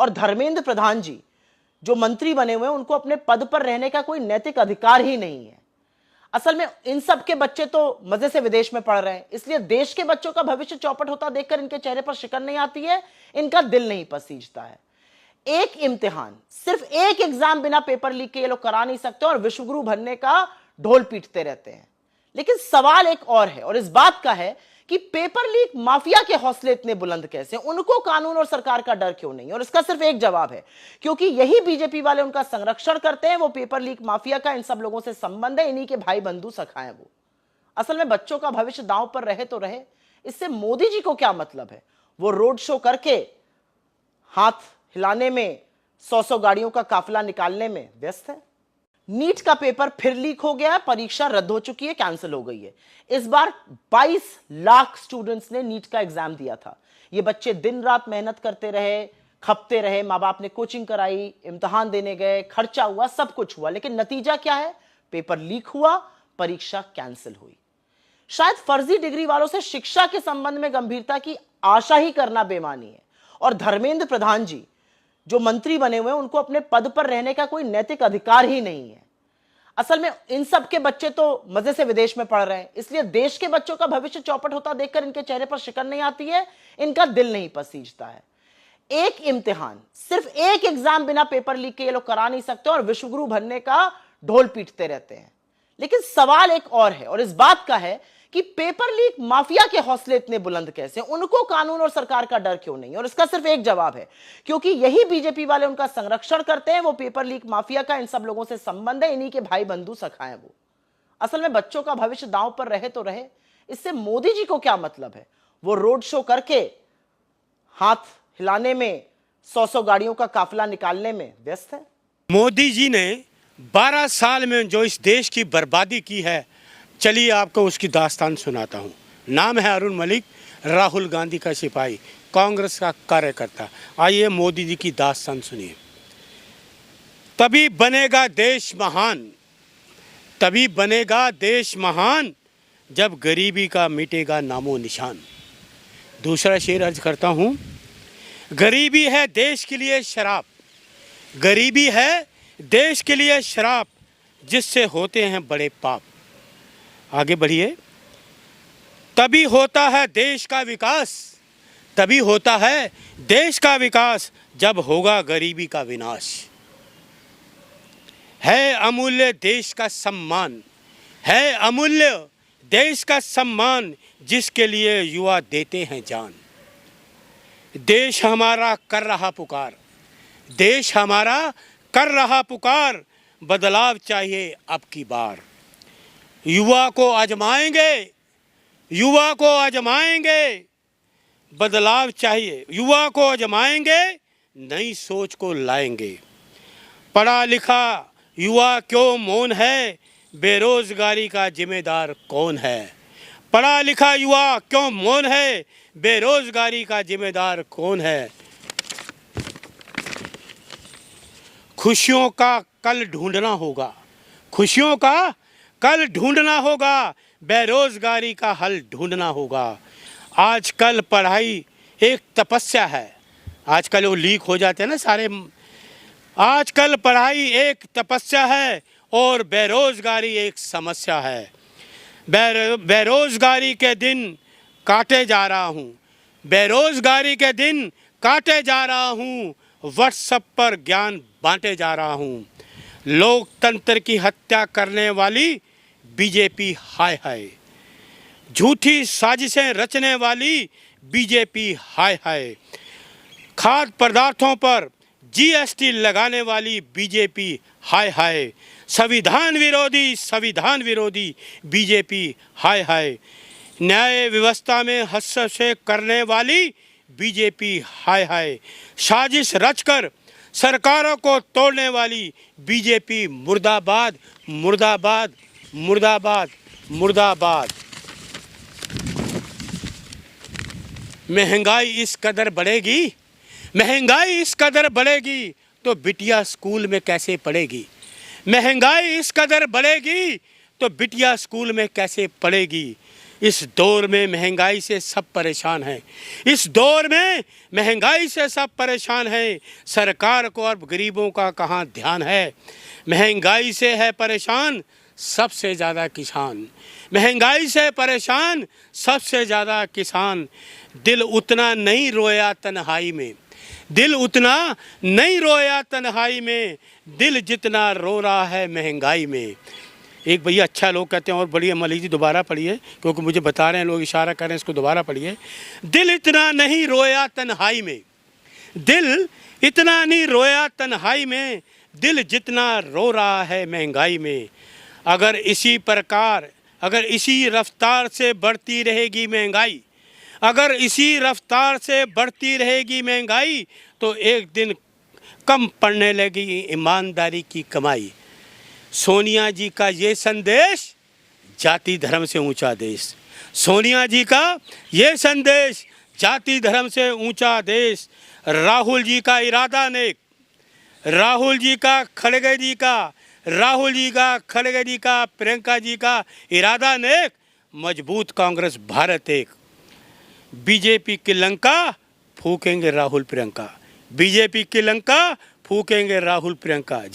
और धर्मेंद्र प्रधान जी जो मंत्री बने हुए हैं उनको अपने पद पर रहने का कोई नैतिक अधिकार ही नहीं है। असल में इन सब के बच्चे तो मजे से विदेश में पढ़ रहे हैं, इसलिए देश के बच्चों का भविष्य चौपट होता देखकर इनके चेहरे पर शिकन नहीं आती है, इनका दिल नहीं पसीजता है। एक इम्तिहान, सिर्फ एक एग्जाम बिना पेपर लीक के ये लोग करा नहीं सकते और विश्वगुरु बनने का ढोल पीटते रहते हैं। लेकिन सवाल एक और है, और इस बात का है कि पेपर लीक माफिया के हौसले इतने बुलंद कैसे, उनको कानून और सरकार का डर क्यों नहीं? और इसका सिर्फ एक जवाब है, क्योंकि यही बीजेपी वाले उनका संरक्षण करते हैं। वो पेपर लीक माफिया का इन सब लोगों से संबंध है, इन्हीं के भाई बंधु सखा हैं वो। असल में बच्चों का भविष्य दांव पर रहे तो रहे, इससे मोदी जी को क्या मतलब है? वो रोड शो करके हाथ हिलाने में, 100 गाड़ियों का काफिला निकालने में व्यस्त है। नीट का पेपर फिर लीक हो गया, परीक्षा रद्द हो चुकी है, कैंसिल हो गई है। इस बार 22 लाख स्टूडेंट्स ने नीट का एग्जाम दिया था। ये बच्चे दिन रात मेहनत करते रहे, खपते रहे, माँ बाप ने कोचिंग कराई, इम्तिहान देने गए, खर्चा हुआ, सब कुछ हुआ, लेकिन नतीजा क्या है? पेपर लीक हुआ, परीक्षा कैंसिल हुई। शायद फर्जी डिग्री वालों से शिक्षा के संबंध में गंभीरता की आशा ही करना बेमानी है। और धर्मेंद्र प्रधान जी जो मंत्री बने हुए हैं उनको अपने पद पर रहने का कोई नैतिक अधिकार ही नहीं है। असल में इन सब के बच्चे तो मजे से विदेश में पढ़ रहे हैं, इसलिए देश के बच्चों का भविष्य चौपट होता देखकर इनके चेहरे पर शिकन नहीं आती है, इनका दिल नहीं पसीजता है। एक इम्तिहान, सिर्फ एक एग्जाम बिना पेपर लीक के ये लोग करा नहीं सकते और विश्वगुरु बनने का ढोल पीटते रहते हैं। लेकिन सवाल एक और है, और इस बात का है कि पेपर लीक माफिया के हौसले इतने बुलंद कैसे, उनको कानून और सरकार का डर क्यों नहीं? और इसका सिर्फ एक जवाब है, क्योंकि यही बीजेपी वाले उनका संरक्षण करते हैं। वो पेपर लीक माफिया का इन सब लोगों से संबंध है, इन्हीं के भाई बंधु सखा हैं वो। असल में बच्चों का भविष्य दांव पर रहे तो रहे, इससे मोदी जी को क्या मतलब है? वो रोड शो करके हाथ हिलाने में, 100 गाड़ियों का काफिला निकालने में व्यस्त है। मोदी जी ने 12 साल में जो इस देश की बर्बादी की है, चलिए आपको उसकी दास्तान सुनाता हूँ। नाम है अरुण मलिक, राहुल गांधी का सिपाही, कांग्रेस का कार्यकर्ता। आइए मोदी जी की दास्तान सुनिए। तभी बनेगा देश महान, तभी बनेगा देश महान, जब गरीबी का मिटेगा नामो निशान। दूसरा शेर अर्ज करता हूँ। गरीबी है देश के लिए शराब, गरीबी है देश के लिए शराब, जिससे होते हैं बड़े पाप। आगे बढ़िए। तभी होता है देश का विकास, तभी होता है देश का विकास, जब होगा गरीबी का विनाश। है अमूल्य देश का सम्मान, है अमूल्य देश का सम्मान, जिसके लिए युवा देते हैं जान। देश हमारा कर रहा पुकार, देश हमारा कर रहा पुकार, बदलाव चाहिए अब की बार। युवा को आजमाएंगे, युवा को आजमाएंगे, बदलाव चाहिए, युवा को आजमाएंगे, नई सोच को लाएंगे। पढ़ा लिखा युवा क्यों मौन है, बेरोजगारी का जिम्मेदार कौन है? पढ़ा लिखा युवा क्यों मौन है, बेरोजगारी का जिम्मेदार कौन है? खुशियों का कल ढूंढना होगा, खुशियों का कल ढूंढना होगा, बेरोजगारी का हल ढूंढना होगा। आजकल पढ़ाई एक तपस्या है, आजकल वो लीक हो जाते हैं ना सारे। आजकल पढ़ाई एक तपस्या है और बेरोजगारी एक समस्या है। बेरोजगारी के दिन काटे जा रहा हूँ, बेरोजगारी के दिन काटे जा रहा हूँ, व्हाट्सएप पर ज्ञान बांटे जा रहा हूँ। लोकतंत्र की हत्या करने वाली बीजेपी हाय हाय, झूठी साजिशें रचने वाली बीजेपी हाय हाय, खाद्य पदार्थों पर जीएसटी लगाने वाली बीजेपी हाय हाय, संविधान विरोधी बीजेपी हाय हाय, न्याय व्यवस्था में हस्तक्षेप करने वाली बीजेपी हाय हाय, साजिश रचकर सरकारों को तोड़ने वाली बीजेपी मुर्दाबाद मुर्दाबाद मुर्दाबाद मुर्दाबाद। महंगाई इस कदर बढ़ेगी, महंगाई इस कदर बढ़ेगी तो बिटिया स्कूल में कैसे पढ़ेगी? महंगाई इस कदर बढ़ेगी तो बिटिया स्कूल में कैसे पढ़ेगी? इस दौर में महंगाई से सब परेशान हैं। इस दौर में महंगाई से सब परेशान हैं। सरकार को और गरीबों का कहाँ ध्यान है। महंगाई से है परेशान सबसे ज़्यादा किसान। महंगाई से परेशान सबसे ज़्यादा किसान। दिल उतना नहीं रोया तन्हाई में, दिल उतना नहीं रोया तन्हाई में, दिल जितना रो रहा है महंगाई में। एक भैया अच्छा लोग कहते हैं और बढ़िया मलिक जी दोबारा पढ़िए, क्योंकि मुझे बता रहे हैं लोग, इशारा कर रहे हैं, इसको दोबारा पढ़िए। दिल इतना नहीं रोया तन्हाई में, दिल इतना नहीं रोया तन्हाई में, दिल जितना रो रहा है महंगाई में। अगर इसी प्रकार, अगर इसी रफ्तार से बढ़ती रहेगी महंगाई, अगर इसी रफ्तार से बढ़ती रहेगी महंगाई, तो एक दिन कम पड़ने लगी ईमानदारी की कमाई। सोनिया जी का ये संदेश, जाति धर्म से ऊंचा देश। सोनिया जी का ये संदेश, जाति धर्म से ऊंचा देश। राहुल जी का इरादा नेक, राहुल जी का, खड़गे जी का, राहुल जी का, खड़गे जी का, प्रियंका जी का इरादा नेक। मजबूत कांग्रेस भारत एक। बीजेपी की लंका फूकेंगे राहुल प्रियंका, बीजेपी की लंका फूकेंगे राहुल प्रियंका।